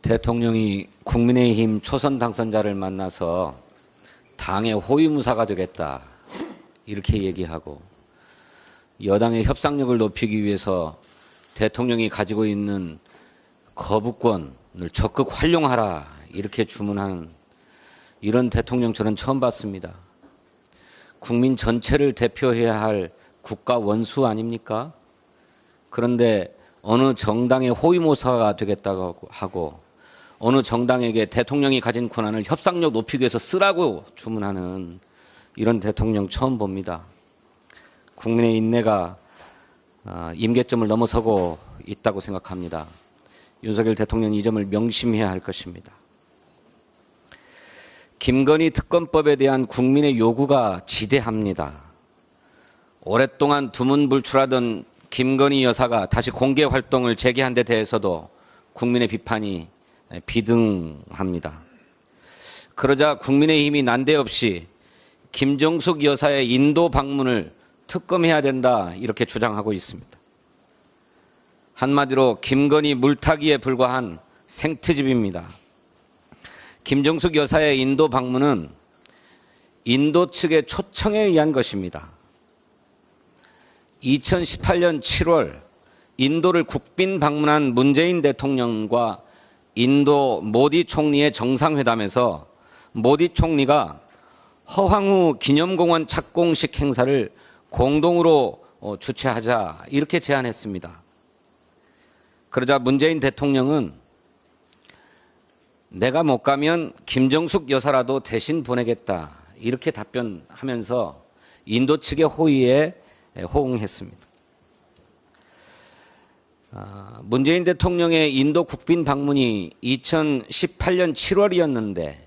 대통령이 국민의힘 초선 당선자를 만나서 당의 호위무사가 되겠다 이렇게 얘기하고, 여당의 협상력을 높이기 위해서 대통령이 가지고 있는 거부권을 적극 활용하라 이렇게 주문하는 이런 대통령 저는 처음 봤습니다. 국민 전체를 대표해야 할 국가 원수 아닙니까? 그런데 어느 정당의 호위무사가 되겠다고 하고, 어느 정당에게 대통령이 가진 권한을 협상력 높이기 위해서 쓰라고 주문하는 이런 대통령 처음 봅니다. 국민의 인내가 임계점을 넘어서고 있다고 생각합니다. 윤석열 대통령이 이 점을 명심해야 할 것입니다. 김건희 특검법에 대한 국민의 요구가 지대합니다. 오랫동안 두문불출하던 김건희 여사가 다시 공개 활동을 재개한 데 대해서도 국민의 비판이 비등합니다. 그러자 국민의힘이 난데없이 김정숙 여사의 인도 방문을 특검해야 된다 이렇게 주장하고 있습니다. 한마디로 김건희 물타기에 불과한 생트집입니다. 김정숙 여사의 인도 방문은 인도 측의 초청에 의한 것입니다. 2018년 7월 인도를 국빈 방문한 문재인 대통령과 인도 모디 총리의 정상회담에서 모디 총리가 허황우 기념공원 착공식 행사를 공동으로 주최하자 이렇게 제안했습니다. 그러자 문재인 대통령은 내가 못 가면 김정숙 여사라도 대신 보내겠다 이렇게 답변하면서 인도 측의 호의에 호응했습니다. 문재인 대통령의 인도 국빈 방문이 2018년 7월이었는데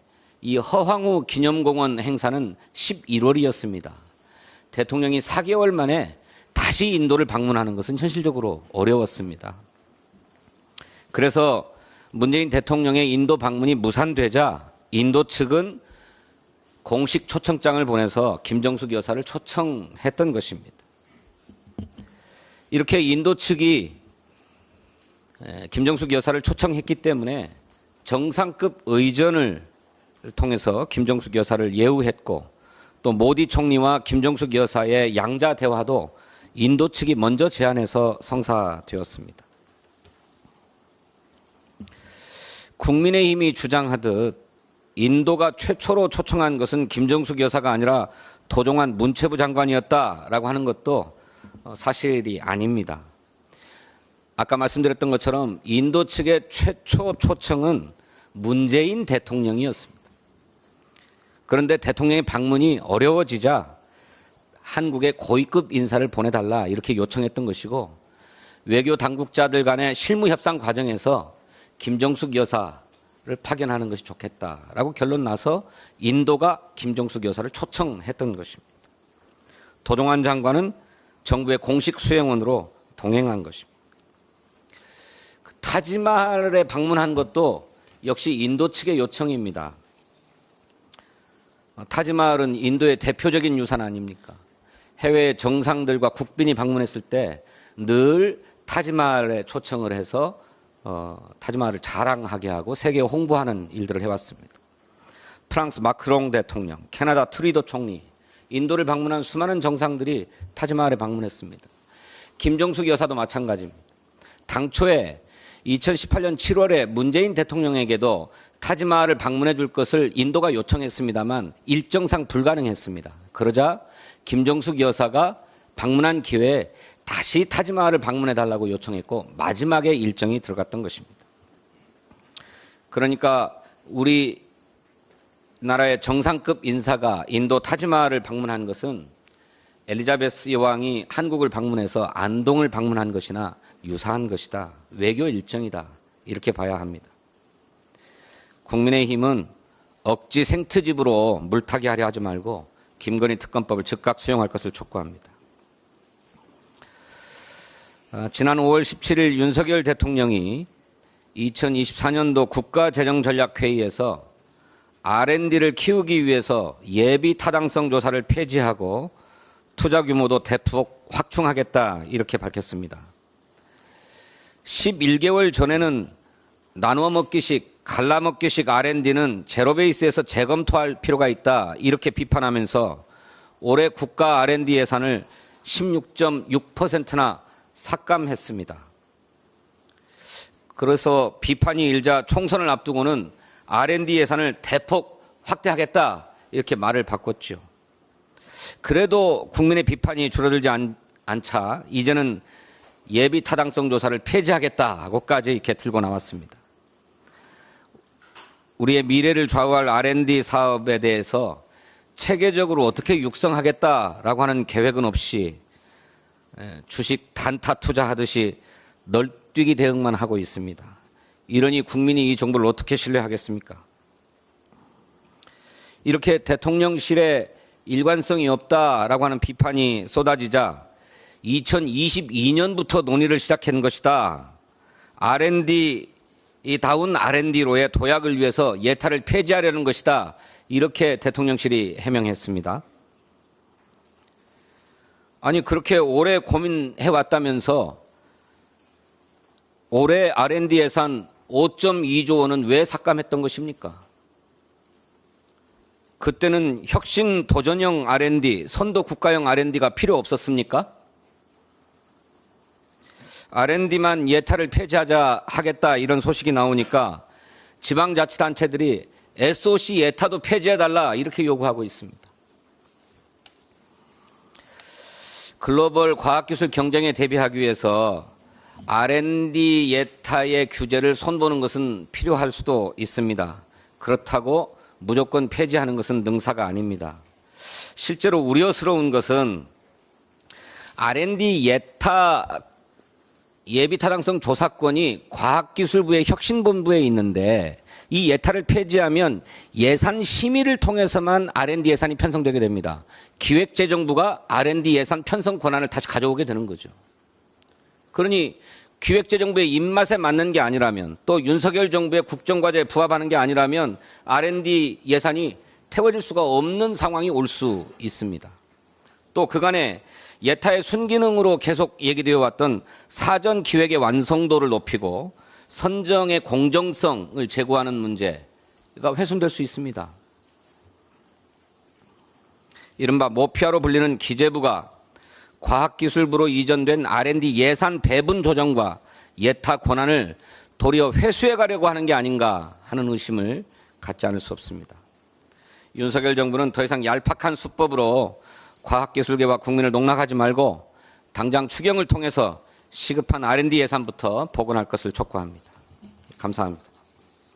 이 허황우 기념공원 행사는 11월이었습니다. 대통령이 4개월 만에 다시 인도를 방문하는 것은 현실적으로 어려웠습니다. 그래서 문재인 대통령의 인도 방문이 무산되자 인도 측은 공식 초청장을 보내서 김정숙 여사를 초청했던 것입니다. 이렇게 인도 측이 김정숙 여사를 초청했기 때문에 정상급 의전을 통해서 김정숙 여사를 예우했고, 또 모디 총리와 김정숙 여사의 양자 대화도 인도 측이 먼저 제안해서 성사되었습니다. 국민의힘이 주장하듯 인도가 최초로 초청한 것은 김정숙 여사가 아니라 도종환 문체부 장관이었다라고 하는 것도 사실이 아닙니다. 아까 말씀드렸던 것처럼 인도 측의 최초 초청은 문재인 대통령이었습니다. 그런데 대통령의 방문이 어려워지자 한국의 고위급 인사를 보내달라 이렇게 요청했던 것이고, 외교 당국자들 간의 실무 협상 과정에서 김정숙 여사를 파견하는 것이 좋겠다라고 결론 나서 인도가 김정숙 여사를 초청했던 것입니다. 도종환 장관은 정부의 공식 수행원으로 동행한 것입니다. 타지마할에 방문한 것도 역시 인도 측의 요청입니다. 타지마할은 인도의 대표적인 유산 아닙니까? 해외 정상들과 국빈이 방문했을 때 늘 타지마할에 초청을 해서 타지마할을 자랑하게 하고 세계에 홍보하는 일들을 해왔습니다. 프랑스 마크롱 대통령, 캐나다 트루도 총리, 인도를 방문한 수많은 정상들이 타지마할에 방문했습니다. 김정숙 여사도 마찬가지입니다. 당초에 2018년 7월에 문재인 대통령에게도 타지마할을 방문해 줄 것을 인도가 요청했습니다만 일정상 불가능했습니다. 그러자 김정숙 여사가 방문한 기회에 다시 타지마할을 방문해 달라고 요청했고 마지막에 일정이 들어갔던 것입니다. 그러니까 우리 나라의 정상급 인사가 인도 타지마할을 방문한 것은 엘리자베스 여왕이 한국을 방문해서 안동을 방문한 것이나 유사한 것이다. 외교 일정이다. 이렇게 봐야 합니다. 국민의힘은 억지 생트집으로 물타기 하려 하지 말고 김건희 특검법을 즉각 수용할 것을 촉구합니다. 지난 5월 17일 윤석열 대통령이 2024년도 국가재정전략회의에서 R&D를 키우기 위해서 예비 타당성 조사를 폐지하고 투자 규모도 대폭 확충하겠다 이렇게 밝혔습니다. 11개월 전에는 나누어 먹기식, 갈라 먹기식 R&D는 제로 베이스에서 재검토할 필요가 있다. 이렇게 비판하면서 올해 국가 R&D 예산을 16.6%나 삭감했습니다. 그래서 비판이 일자 총선을 앞두고는 R&D 예산을 대폭 확대하겠다. 이렇게 말을 바꿨죠. 그래도 국민의 비판이 줄어들지 않자 이제는 예비 타당성 조사를 폐지하겠다고까지 이렇게 들고 나왔습니다. 우리의 미래를 좌우할 R&D 사업에 대해서 체계적으로 어떻게 육성하겠다라고 하는 계획은 없이 주식 단타 투자하듯이 널뛰기 대응만 하고 있습니다. 이러니 국민이 이 정부를 어떻게 신뢰하겠습니까? 이렇게 대통령실에 일관성이 없다라고 하는 비판이 쏟아지자 2022년부터 논의를 시작한 것이다. R&D다운 R&D로의 도약을 위해서 예타를 폐지하려는 것이다. 이렇게 대통령실이 해명했습니다. 아니 그렇게 오래 고민해왔다면서 올해 R&D 예산 5.2조 원은 왜 삭감했던 것입니까? 그때는 혁신 도전형 R&D, 선도 국가형 R&D가 필요 없었습니까? R&D만 예타를 폐지하겠다 이런 소식이 나오니까 지방자치단체들이 SOC 예타도 폐지해달라 이렇게 요구하고 있습니다. 글로벌 과학기술 경쟁에 대비하기 위해서 R&D 예타의 규제를 손보는 것은 필요할 수도 있습니다. 그렇다고 무조건 폐지하는 것은 능사가 아닙니다. 실제로 우려스러운 것은 R&D 예타 예비타당성 조사권이 과학기술부의 혁신본부에 있는데 이 예타를 폐지하면 예산 심의를 통해서만 R&D 예산이 편성되게 됩니다. 기획재정부가 R&D 예산 편성 권한을 다시 가져오게 되는 거죠. 그러니 기획재정부의 입맛에 맞는 게 아니라면 또 윤석열 정부의 국정과제에 부합하는 게 아니라면 R&D 예산이 태워질 수가 없는 상황이 올 수 있습니다. 또 그간에 예타의 순기능으로 계속 얘기되어 왔던 사전 기획의 완성도를 높이고 선정의 공정성을 제고하는 문제가 훼손될 수 있습니다. 이른바 모피아로 불리는 기재부가 과학기술부로 이전된 R&D 예산 배분 조정과 예타 권한을 도리어 회수해 가려고 하는 게 아닌가 하는 의심을 갖지 않을 수 없습니다. 윤석열 정부는 더 이상 얄팍한 수법으로 과학기술계와 국민을 농락하지 말고 당장 추경을 통해서 시급한 R&D 예산부터 복원할 것을 촉구합니다. 감사합니다.